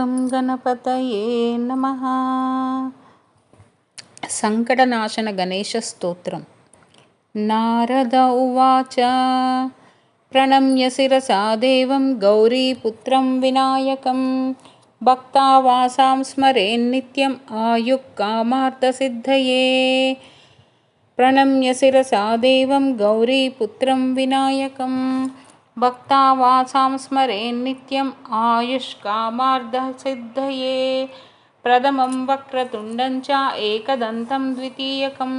గం గణపతయే నమః. సంకటనాశన గణేశ స్తోత్రం. నారద ఉవాచ ప్రణమ్య శిరసా దేవం గౌరీపుత్రం వినాయకం భక్తావాసాం స్మరేన్నిత్యం ఆయుఃకామార్థసిద్ధయే. ప్రణమ్య శిరసా దేవం గౌరీపుత్రం వినాయకం భక్తావాసాం స్మరేన్నిత్యం ఆయుష్కామార్థసిద్ధయే. ప్రథమం వక్రతుండం చ ఏకదంతం ద్వితీయకం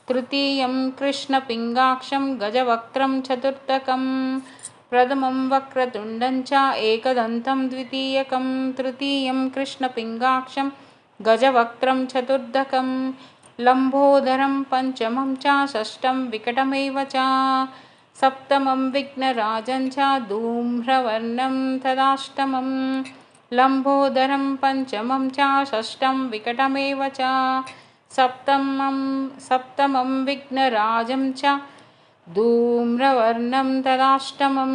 తృతీయం కృష్ణపింగాక్షం గజవక్త్రం చతుర్థకం. ప్రథమం వక్రతుండం చ ఏకదంతం ద్వితీయకం తృతీయం కృష్ణపింగాక్షం గజవక్త్రం చతుర్థకం. లంబోదరం పంచమం చ షష్టం వికటమేవ చ సప్తమం విఘ్నరాజం చ ధూమ్రవర్ణం తదాష్టమం. లంబోదరం పంచమం చ షష్టం వికటమేవ చ సప్తమం విఘ్నరాజం చ ధూమ్రవర్ణం తదాష్టమం.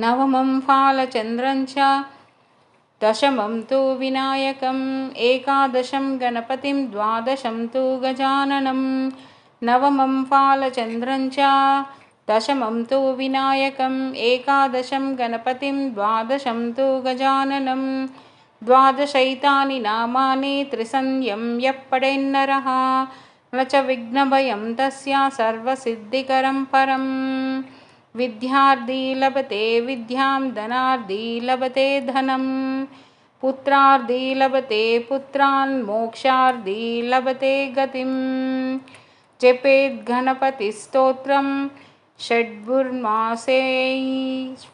నవమం ఫాలచంద్రం చ దశమం తు వినాయకం ఏకాదశం గణపతిం ద్వాదశం తు గజాననం. నవమం ఫాలచంద్రం చ దశమం తు వినాయకం ఏకాదశం గణపతిం ద్వాదశం తు గజాననం. ద్వాదశైతాని నామాని త్రిసంధ్యం యః పఠేన్నరః న చ విఘ్నభయం తస్య సర్వసిద్ధికరం పరం. విద్యార్థి లభతే విద్యాం ధనార్థి లభతే ధనం పుత్రార్థి లభతే పుత్రాన్ మోక్షార్థి లభతే గతిం. జపేద్ గణపతి స్తోత్రం షడ్భుర్మాసై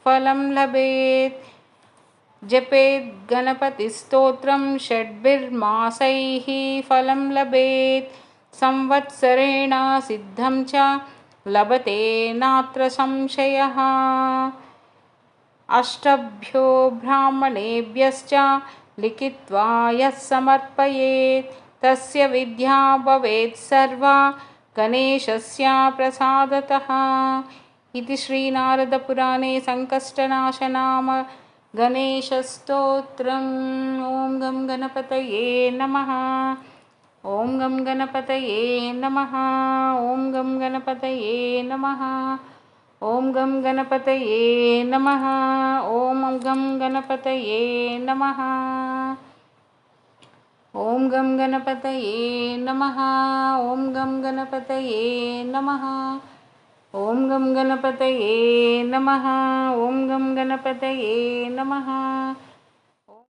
ఫలం లభేత్. జపేద్ గణపతి స్తోత్రం షడ్భిర్మాసైః ఫలం లభేత్. సంవత్సరేణ సిద్ధం చ లభతే నాత్ర సంశయః. అష్టభ్యో బ్రాహ్మణేభ్యశ్చ లిఖిత్వా యః సమర్పయేత్ తస్య విద్యా భవేత్ సర్వా గణేశస్య ప్రసాదతః. ఇది శ్రీనారదపురాణే సంకష్టనాశనామ గణేశస్తోత్రం. ఓం గం గణపతయే నమః. ఓం గం గణపతయే నమః. ఓం గం గణపతయే నమః. ఓం గం గణపతయే నమః. ఓం గం గణపతయే నమః. ఓం గం గణపతయే నమః. ఓం గం గణపతయే నమః. ఓం గం గణపతయే నమః. ఓం గం గణపతయే నమః.